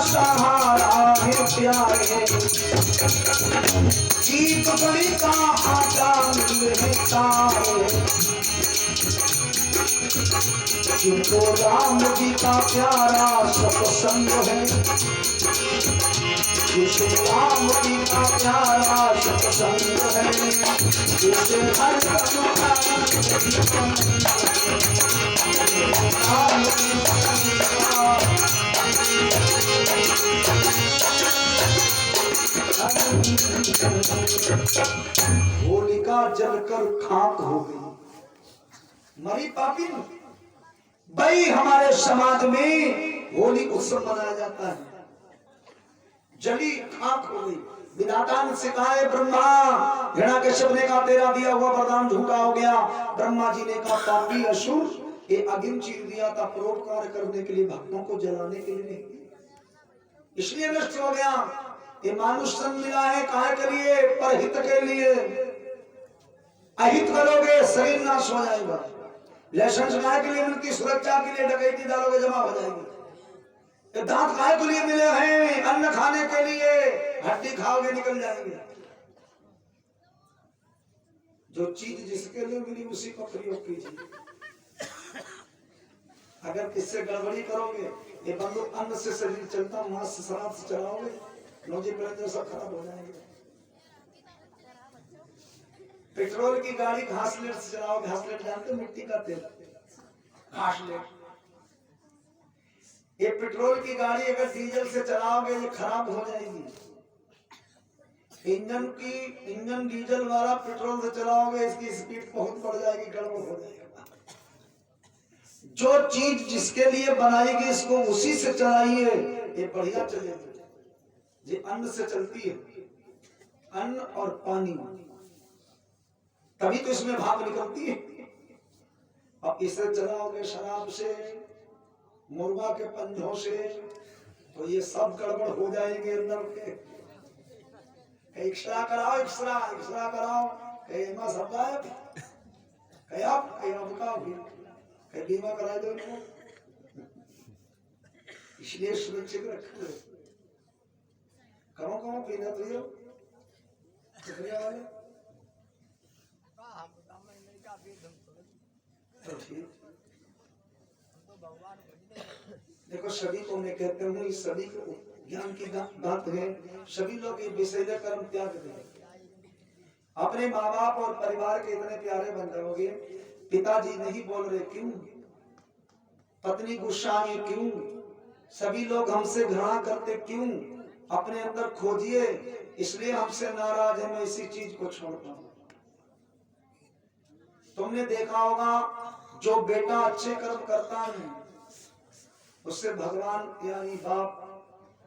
सहारा है प्यारे, गीत बड़ी का आटा मिलता है, जिनको राम जी का प्यारा सत्संग है, जिसे राम जी का प्यारा सत्संग है, जिसे हर होलिका जलकर खाक हो गई, मरी पापिन। भाई हमारे समाज में होली उत्सव मनाया जाता है, जली खाक हो गई। विधाता ने सिखाए ब्रह्मा, हिरण्यकश्यप ने कहा तेरा दिया हुआ वरदान झूठा हो गया। ब्रह्मा जी ने कहा पापी असुर ये अग्नि चीर दिया था परोपकार करने के लिए, भक्तों को जलाने के लिए नहीं, इसलिए नष्ट हो गया। ये मानुष तन मिला है काहे के लिए? परहित के लिए। अहित करोगे शरीर नाश हो जाएगा। लाइसेंस काहे के लिए मिलती? सुरक्षा के लिए। डकैती डालोगे जमा हो जाएगी। दांत काहे के लिए मिले हैं? अन्न खाने के लिए। हड्डी खाओगे निकल जाएंगे। जो चीज जिसके लिए मिली उसी का प्रयोग कीजिए। अगर किससे गड़बड़ी करोगे, ये बंदूक अन्न से शरीर चलता, मांस से शराब से चलाओगे, नौजी प्लेट सब खराब हो जाएंगे। पेट्रोल की गाड़ी घासलेट से चलाओगे, घासलेट जानते हो मिट्टी का तेल, घासलेट। ये पेट्रोल की गाड़ी अगर डीजल से चलाओगे ये खराब हो जाएगी। इंजन डीजल वाला पेट्रोल से चलाओगे इसकी स्पीड बहुत बढ़ जाएगी, गड़बड़ हो जाएगा। जो चीज जिसके लिए बनाएगी इसको उसी से चलाइए, ये बढ़िया चलेगी। ये अन्न से चलती है, अन्न और पानी, तभी तो इसमें भाप निकलती है। अब इसे चलाओगे शराब से, मुर्गा के पंजों से, तो ये सब गड़बड़ हो जाएंगे अंदर के। एक्सरा कराओ, एक्सरा कराओ, बीमा करा दो इनको। इसलिए सुरक्षित रखो। कहो पीना तो वाले तो ठीक। देखो सभी को मैं कहता हूँ, इस सभी को ज्ञान की बात है। सभी लोग ये विषैले कर्म त्याग दें। अपने माँ बाप और परिवार के इतने प्यारे बन जाओगे। पिताजी नहीं बोल रहे क्यों? पत्नी गुस्सा में क्यों? सभी लोग हमसे घृणा करते क्यों? अपने अंदर खोजिए, इसलिए हमसे नाराज है, मैं इसी चीज को छोड़ता हूं। तुमने देखा होगा जो बेटा अच्छे कर्म करता है उससे भगवान यानी बाप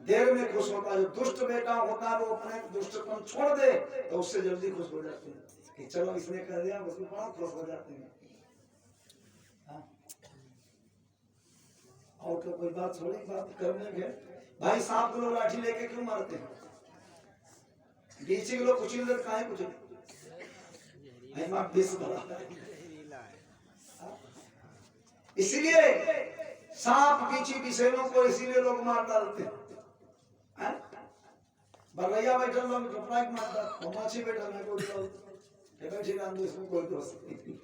देर में खुश होता है। जो दुष्ट बेटा होता है वो अपने दुष्टपन छोड़ दे तो उससे जल्दी खुश हो जाते हैं कि चलो इसने कर दिया, उसको बड़ा खुश हो जाते हैं। और तो कोई बात थोड़ी बात करने के भाई सांप को लोग लाठी लेके क्यों मारते हैं? डीसी के लोग कुचिल देते काहे कुचिल? इसीलिए सांप पीछे विषयों को इसीलिए लोग मार डालते हैं। बरैया बैठा लोग टपराक मारता, माछी बैठा मैं कोई इसमें कोई दोष नहीं।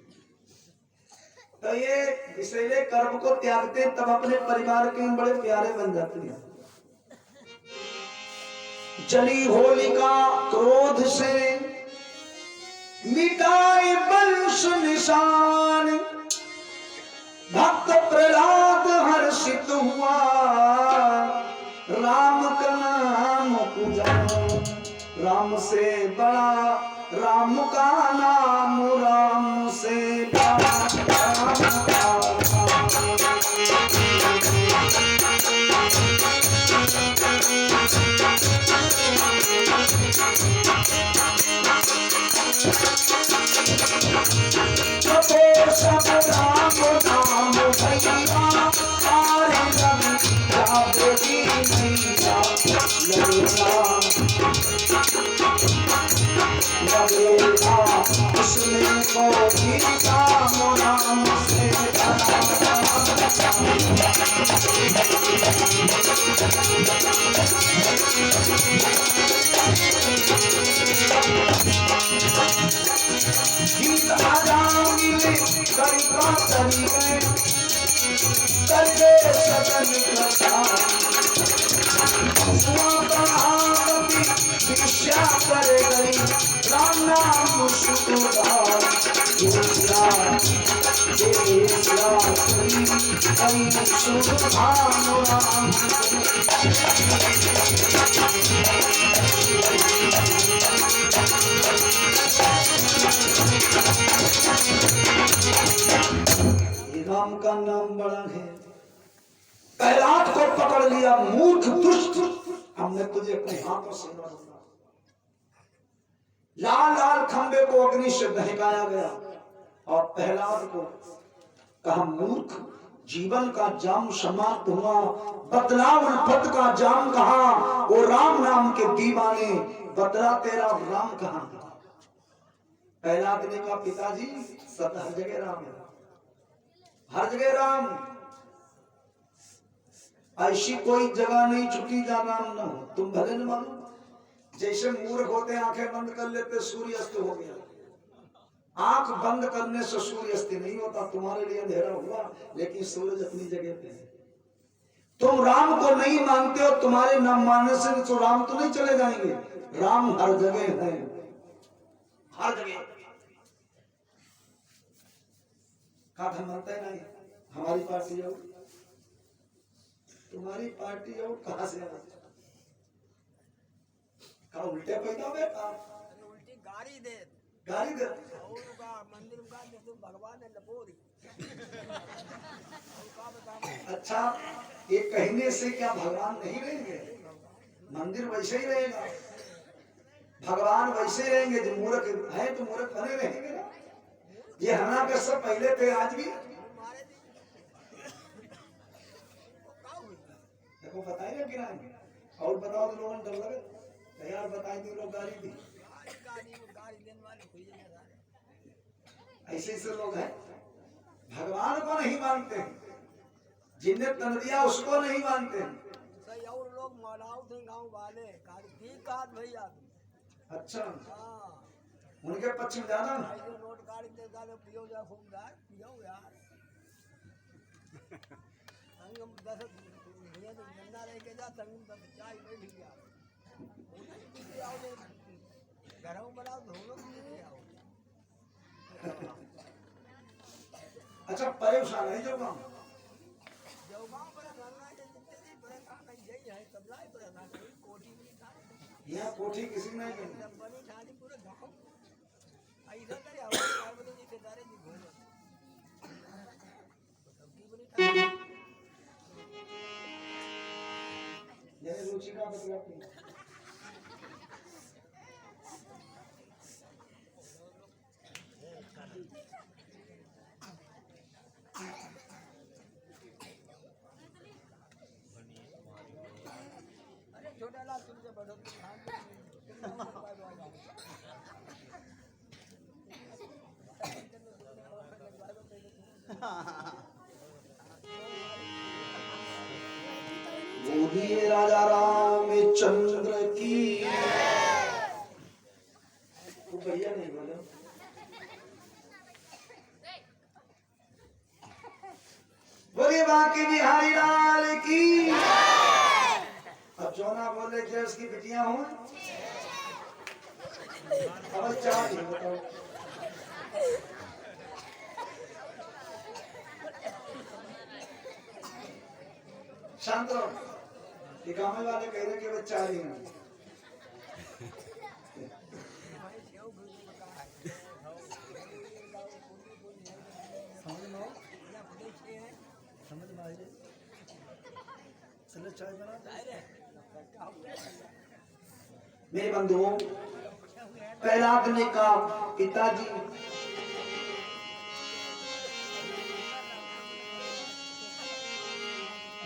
तो ये विषैले कर्म को त्यागते तब अपने परिवार के बड़े प्यारे बन जाते हैं। जली होलिका क्रोध से मिटाए वंश निशान, भक्त प्रहलाद हर्षित हुआ राम का नाम पूजा। राम से बड़ा राम का नाम, राम से बड़ा सब राम नाम भैया, आरे रवि जागरी मैया लगेगा उसमें को भी राम नाम से बड़ा। सरिता तरी में करके सदन कथा स्वामी भिक्षा कर गई राम नाम सुखदाई राम का नाम बड़ा है। प्रहलाद को पकड़ लिया, मूर्ख दुष्ट, हमने तुझे अपने हाथों से मारा। लाल लाल खंबे को अग्नि से दहकाया गया और प्रहलाद को कहा मूर्ख, जीवन का जाम समाप्त हुआ, बतला उल्फत का जाम कहा, वो राम नाम के दीवाने, बतला तेरा राम कहां। प्रहलाद ने कहा पिताजी सब हर जगह राम है, हर जगह राम, ऐसी कोई जगह नहीं छुट्टी जहां राम न हो। तुम भले न मानो, जैसे मूर्ख होते आंखें बंद कर लेते सूर्य अस्त हो गया, आंख बंद करने से सूर्य अस्त नहीं होता। तुम्हारे लिए अंधेरा हुआ लेकिन सूरज अपनी जगह पे है। तुम राम को नहीं मानते हो, तुम्हारे नाम मानने से तो राम तो नहीं चले जाएंगे। राम हर जगह है, हर जगह। कहा मानता है नहीं, हमारी पार्टी आओ, तुम्हारी पार्टी आओ, कहां से आ? कहा उल्टे पैदा बेटा, उल्टी गाड़ी दे, गाड़ी दे मंदिर का भगवान ने लपोरी। अच्छा, ये कहने से क्या भगवान नहीं रहेंगे? मंदिर वैसे ही रहेगा, भगवान वैसे ही रहेंगे। जो मूर्ख है तो मूर्ख बने रहेंगे ना। ये हना के सब पहले थे, आज भी देखो बताइए कि नहीं। और बताओ तो लोगों डर लगे यार, बताएंगे लोग गाली दी, ऐसे ऐसे लोग हैं भगवान को नहीं मानते हैं, जिन्हें तन दिया उसको नहीं मानते हैं। सही, और लोग मौलाऊ थे गांव वाले भैया। अच्छा हाँ, उनके पक्ष में जाना ना, नोट गाड़ी दे डाले, पियो जा खूब यार, पियो यार। संगम 10 भैया तो गंदा रह के जा, संगम 10 चाय बैठ गया, घरों बनाओ धोलो भी आओ। अच्छा परेशान है जो गाँव यहाँ कोठी किसी नहीं बनी, पूरे गाँव ऐसा करे हमारे रिश्तेदारे जी घूमो यही रुचि का मतलब छोटा लाल तुमसे बड़ो बोलिए राजा रामचंद्र की। वो भैया नहीं बोले, बोलिए बाकी बिहारी लाल की। अब जो ना बोले कि उसकी बिटियां हूं, अब चार ही बताओ। शांत रहो, गाँव वाले कह रहे कि वो चार ही हैं। मेरे बंधुओं, प्रहलाद ने कहा पिताजी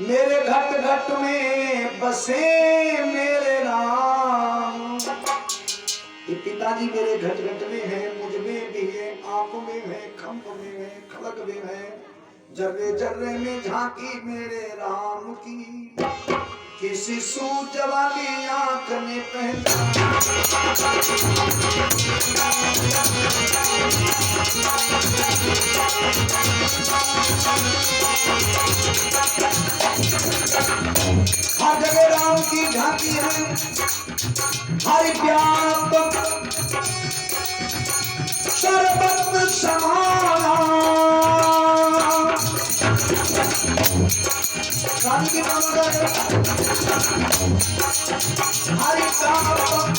मेरे घट घट में बसे मेरे राम। ये पिताजी मेरे घट घट में है, मुझ में भी है, आंख में है, खंभ में है, खलक में है, जर्रे जर्रे में झांकी मेरे राम की। किसी सूझ वाली आंख ने पहचाना। हर जगह राम की झांकी है, हरि व्यापक सर्वत्र समाना। राम की हरि व्यापक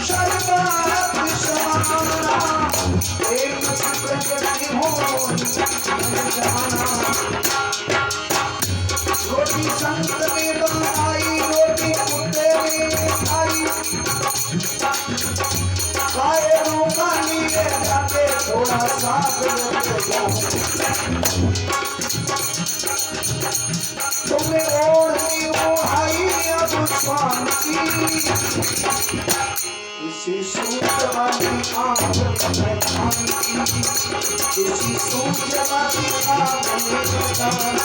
सर्वत्र समाना। प्रेम से प्रकट हो जाना। रोटी संत में बनाई, रोटी कुत्ते में खाई, खाए रोका लिए जाते थोड़ा साथ लेते जाओ। तुमने ओढ़ी ओढ़ाई अब स्वामी की, किसी सूझ वाली आंख में पानी की, किसी सूझ वाली आंख में पानी।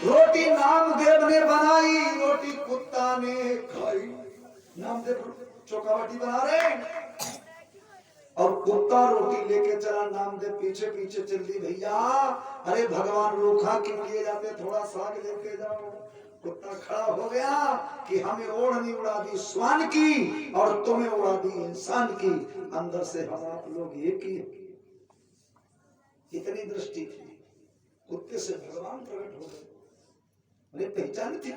रोटी नामदेव ने बनाई, रोटी कुत्ता ने खाई। नामदेव चौकाबाटी बना रहे और कुत्ता रोटी लेके चला, नामदेव पीछे पीछे चल दी। भैया अरे भगवान रोका क्यों लिए जाते, थोड़ा साग लेके जाओ। कुत्ता खड़ा हो गया कि हमें ओढ़नी उड़ा दी स्वान की और तुम्हें उड़ा दी इंसान की। अंदर से हम आप लोग एक ही, इतनी दृष्टि थी। कुत्ते से भगवान प्रकट हो गए, उन्हें पहचान थी।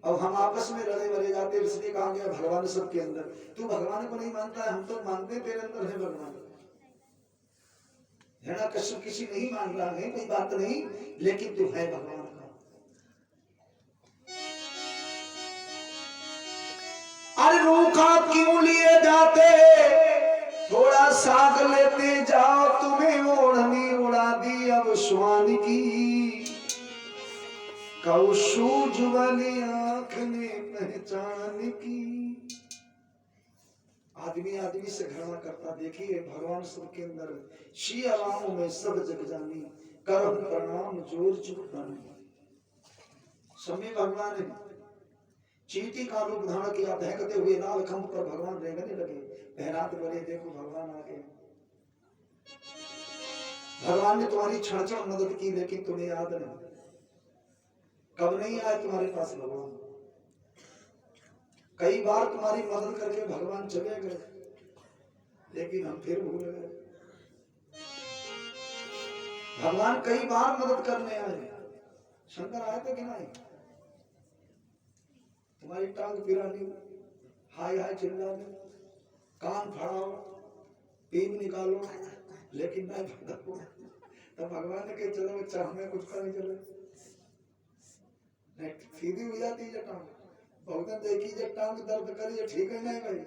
अब हम आपस में लड़े मरे जाते, इसलिए कहा गया भगवान सबके अंदर। तू भगवान को नहीं मानता है, हम तो मानते तेरे अंदर है भगवान। हिरण्यकश्यप किसी नहीं मान रहा है, कोई बात नहीं, लेकिन तू है भगवान का। अरे रोका क्यों लिए जाते, थोड़ा साग लेते जाओ, तुम्हें ओढ़नी उड़ा दी अब स्वान की। कौ सूझ वाली आंख ने पहचान की। आदमी आदमी से घृणा करता, देखिए भगवान सबके अंदर। शी अलामों में सब जग जानी, करम प्रणाम जोर चुकानी। समय भगवान है, चींटी का रूप धारण किया, दहकते हुए लाल खंभ पर भगवान रेंगने लगे। पहराते बोले देखो भगवान आ गए। भगवान ने तुम्हारी क्षण क्षण मदद की, लेकिन तुम्हें याद नहीं। कब नहीं आए तुम्हारे पास भगवान? कई बार तुम्हारी मदद करके भगवान चले गए, लेकिन हम फिर भूल गए। भगवान कई बार मदद करने आए, शंकर आए थे कि नहीं? तुम्हारी टांग पिरानी, हाय हाय चिल्लाने, कान फाड़ाओ, पीप निकालो, लेकिन नहीं भगवान। तो भगवान ने कहा चलो बच्चा हमें कुछ का नहीं चले, सीधी हो जाती है टांग। भगवान देखी जब टांग दर्द करिए, ठीक है नहीं भाई,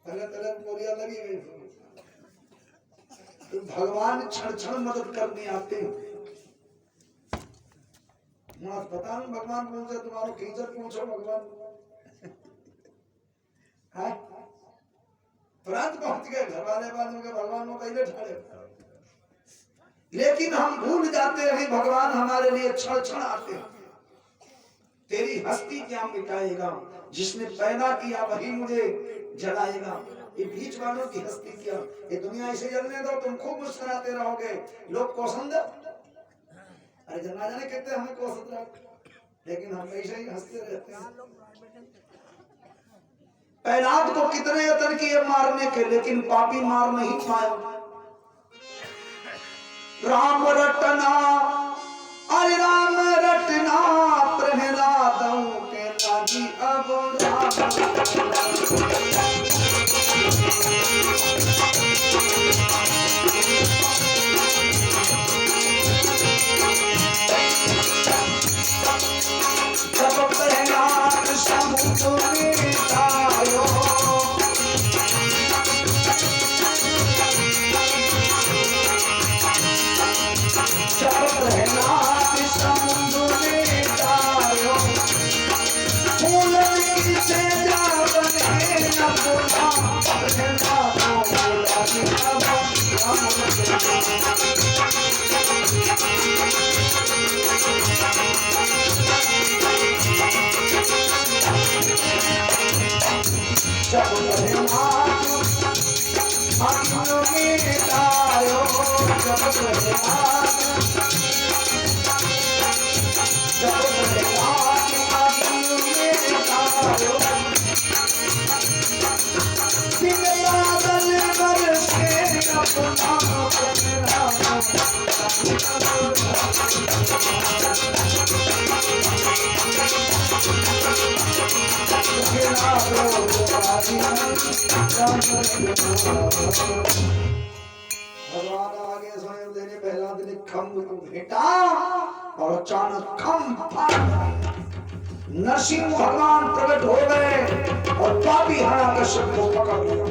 पहले पहले मोरिया लगी गई। तो भगवान क्षण क्षण मदद करने आते हैं। पता नहीं भगवान कौन से तुम्हारा कीचड़ पूछो भगवान है, तुरंत पहुंच गए घर वाले वालों के, भगवान को पहले ठाड़े। लेकिन हम भूल जाते हैं भगवान हमारे लिए क्षण क्षण आते हैं। तेरी हस्ती क्या मिटाएगा, जिसने पैदा किया वही मुझे जलाएगा। ये बीच वालों की हस्ती क्या, ये दुनिया ऐसे जलने दो, तुम खूब मुस्कुराते रहोगे, लोग कोसंद। अरे जना जाने कहते हमें कोसंद रहा, लेकिन हम ऐसे ही हंसते रहते हैं। प्रहलाद को कितने यत्न किए मारने के, लेकिन पापी मार नहीं पाया। राम रटना, अरे राम रटना, प्रहलादों के लागी अब जब प्रहलाद समुद्र में आयो, जब आँखों में तारो जब बिन बादल बरसे अपना भगवान आगे स्वयं देने पहला दिन खम्भ को भेटा और अचानक खम्भ फट नरसिंह भगवान प्रकट हो गए और पापी हिरण्यकश्यप को पकड़ लिया।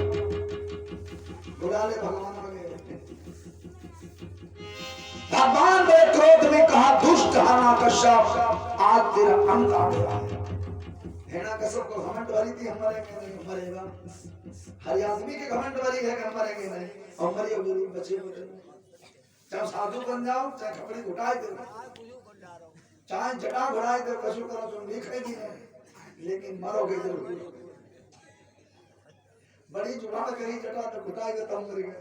बुला ले भगवान आ गए। भगवान ने क्रोध में कहा दुष्ट हिरण्यकश्यप आज तेरा अंत आ गया है। हिरण्यकश्यप को घमंड वाली थी हमारे मरेगा। हर आदमी के घमंड वाली है कि हम मरेंगे नहीं और मरे हुए बचे हुए चाहे साधु बन जाओ चाहे कपड़े घुटाए दो चाहे जटा घुड़ाए दो कशु करो तुम लिखेगी नहीं लेकिन मरोगे जरूर। बड़ी जुगाड़ करी जटा तो घुटाएगा तब मर गए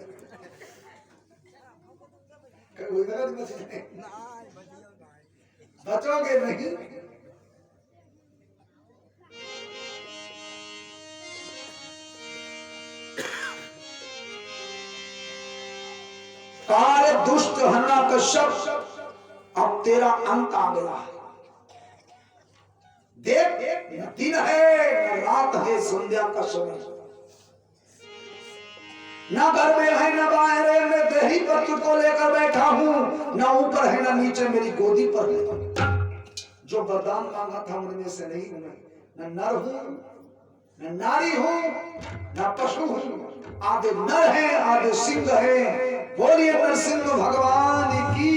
बचोगे नहीं। काले दुष्ट हिरण्यकश्यप अब तेरा अंत आ गया है। देख न दिन है न रात है संध्या का समय न घर में है न बाहर है मैं देही पर तुझको लेकर बैठा हूँ न ऊपर है न नीचे मेरी गोदी पर है। जो वरदान मांगा था उनमें से नहीं हूं न नर हूं न नारी हूं न पशु हूं आधे नर है आधे सिंह है। बोलिए नरसिंह भगवान की।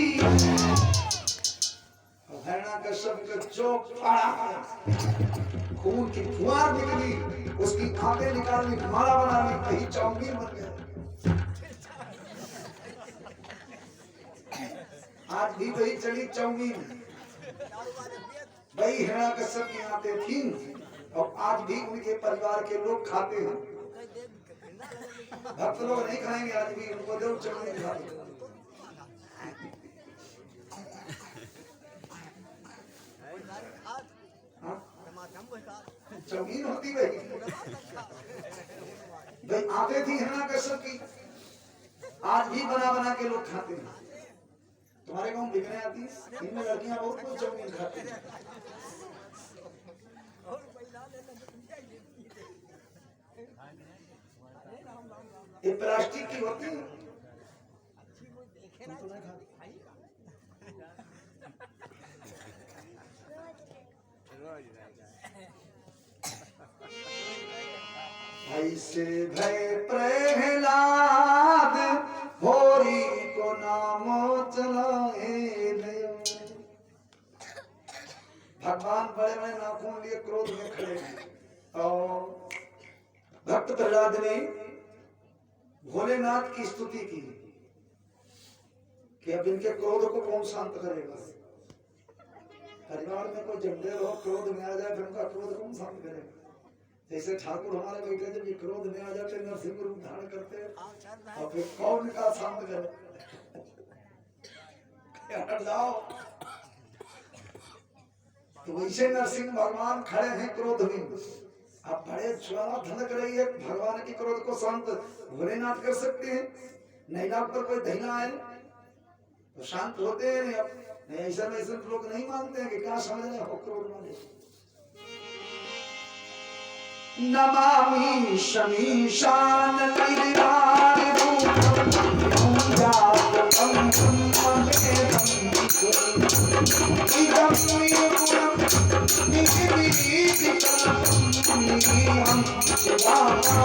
हिरण्यकश्यप का चोक फाड़ा खून की फुहार निकली उसकी आंखें निकाली माला बना ली कहीं चाउमीन बन गया। आज भी वही चली चाउमीन वही हिरण्यकश्यप की आंखें थी और आज भी उनके परिवार के लोग खाते हैं। भक्त लोग नहीं खाएंगे आज भी उनको जरूर चाउमीन खाते। चाउमीन होती भाई आते थी हिरण्यकश्यप की आज भी बना बना के लोग खाते हैं। तुम्हारे गांव बिकने आती इनमें लड़कियां बहुत कुछ चाउमीन खाती हैं। ये प्लास्टिक की होती है ऐसे भय प्रहलाद होरी को नाम चलाए भगवान बड़े बड़े नाखून लिए क्रोध में खड़े हैं और भक्त प्रहलाद ने भोलेनाथ की स्तुति की कि अब इनके क्रोध को कौन शांत करेगा। परिवार में कोई झंडे हो क्रोध में आ जाए फिर उनका क्रोध कौन शांत करेगा। जैसे ठाकुर हमारे बैठे जब ये क्रोध में आ जाते नरसिंह रूप धारण करते और फिर कौन का शांत करे जाओ। तो वैसे नरसिंह भगवान खड़े हैं क्रोध में। अब बड़े ज्वाला धनक रही है भगवान की क्रोध को शांत भोलेनाथ कर सकते हैं। नैना पर कोई दहीना आए तो शांत होते हैं नहीं ऐसा लोग नहीं मानते हैं कि क्या समझ रहे हो क्रोध वाले। नमामि शमीशान निर्वाण रूपम जातकं ब्रह्मवेदं इदं निर्गुणं निगीतं निगीहं शिवाना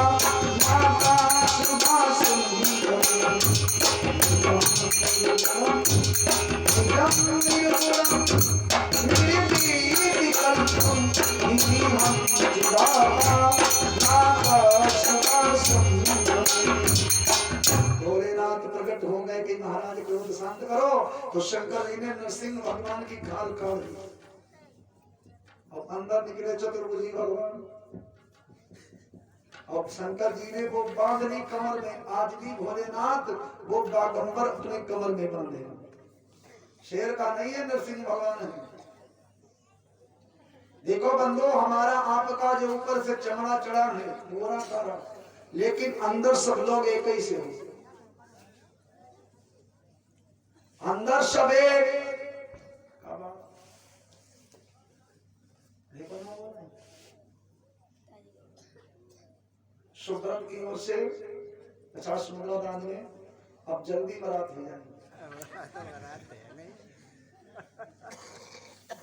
माता शुभासुन्दरं इदं निर्गुणं निर्गीतं निगीहं भोलेनाथ प्रकट हो गए कि महाराज क्रोध शांत करो, तो शंकर जी ने नरसिंह भगवान की खाल काट दी और अंदर निकले चतुर्भुजी भगवान। और शंकर जी ने वो बांध ली कमर में। आज भी भोलेनाथ वो बागंबर अपने कमर में बांधे, शेर का नहीं है, नरसिंह भगवान है। देखो बंदो, हमारा आपका जो ऊपर से चमड़ा चढ़ा है गोरा कारा, लेकिन अंदर सब लोग एक ही से हो, अंदर सब एक। सुब्रत की ओर से 50 मुद्रा दान में अब जल्दी बारात हो जाएंगे।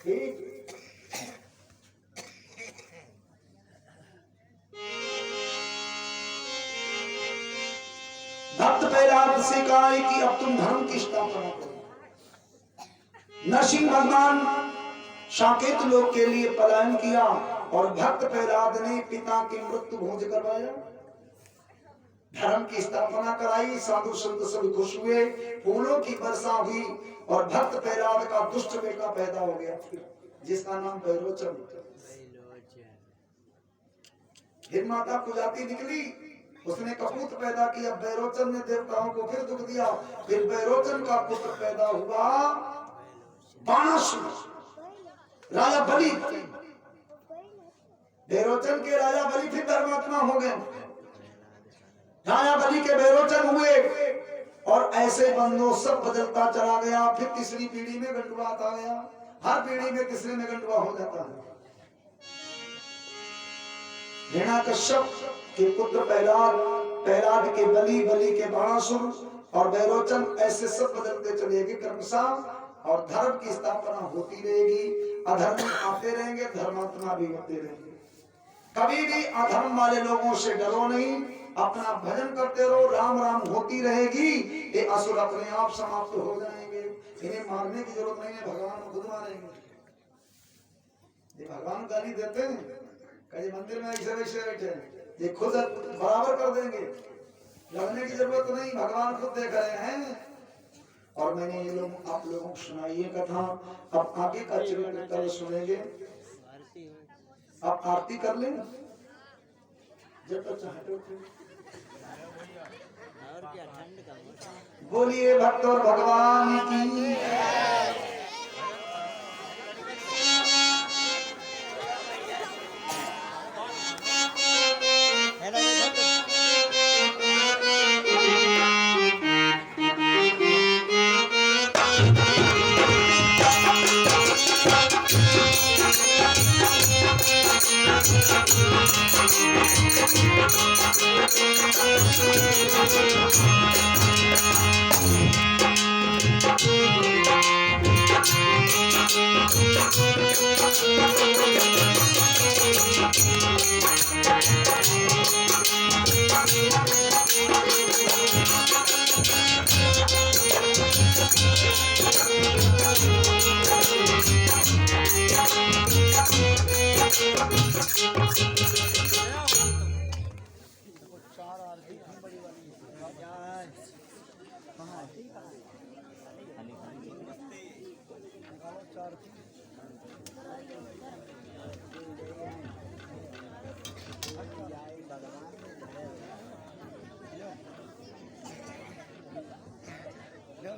ठीक, भक्त प्रहलाद से कहा कि अब तुम धर्म की स्थापना करो। नरसिंह भगवान साकेत लोक के लिए पलायन किया और भक्त प्रहलाद ने पिता की मृत्यु भोज करवाया, धर्म की स्थापना कराई। साधु संत सब खुश हुए, फूलों की वर्षा हुई और भक्त प्रहलाद का दुष्ट बेटा पैदा हो गया, जिसका नाम बैरोचन। फिर माता कुजाती निकली, उसने कपूत पैदा किया। बैरोचन ने देवताओं को फिर दुख दिया। फिर बैरोचन का पुत्र पैदा हुआ बाणासुर, राजा बलि। बैरोचन के राजा बलि फिर धर्मात्मा हो गए, राजा बलि के बैरोचन हुए। और ऐसे बंदो सब बदलता चला गया। फिर तीसरी पीढ़ी में गंडवात आ गया, हर पीढ़ी में तीसरे में गंडवा हो जाता है। हिरण्यकश्यप के पुत्र प्रहलाद, प्रहलाद के बलि, बलि के बाणासुर और बैरोचन, ऐसे सब बदलते चलेगी क्रमशः। और धर्म की स्थापना होती रहेगी, अधर्म आते रहेंगे, धर्मात्मा भी होते रहेंगे। कभी भी अधर्म वाले लोगों से डरो नहीं, अपना भजन करते रहो, राम राम होती रहेगी। ये असुर अपने आप समाप्त हो जाएंगे, इन्हें मारने की जरूरत नहीं है, भगवान खुद मारेंगे। ये भगवान गाली देते हैं, कहीं मंदिर में ऐसे वैसे बैठे, ये खुद बराबर कर देंगे, लड़ने की जरूरत नहीं, भगवान खुद देख रहे हैं। और मैंने ये लोग आप लोगों को सुनाई है कथा। अब आगे का चरित्र सुनेंगे। आप आरती कर लें जब तक चाहते हो। बोलिए भक्त और भगवान की।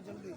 जल्दी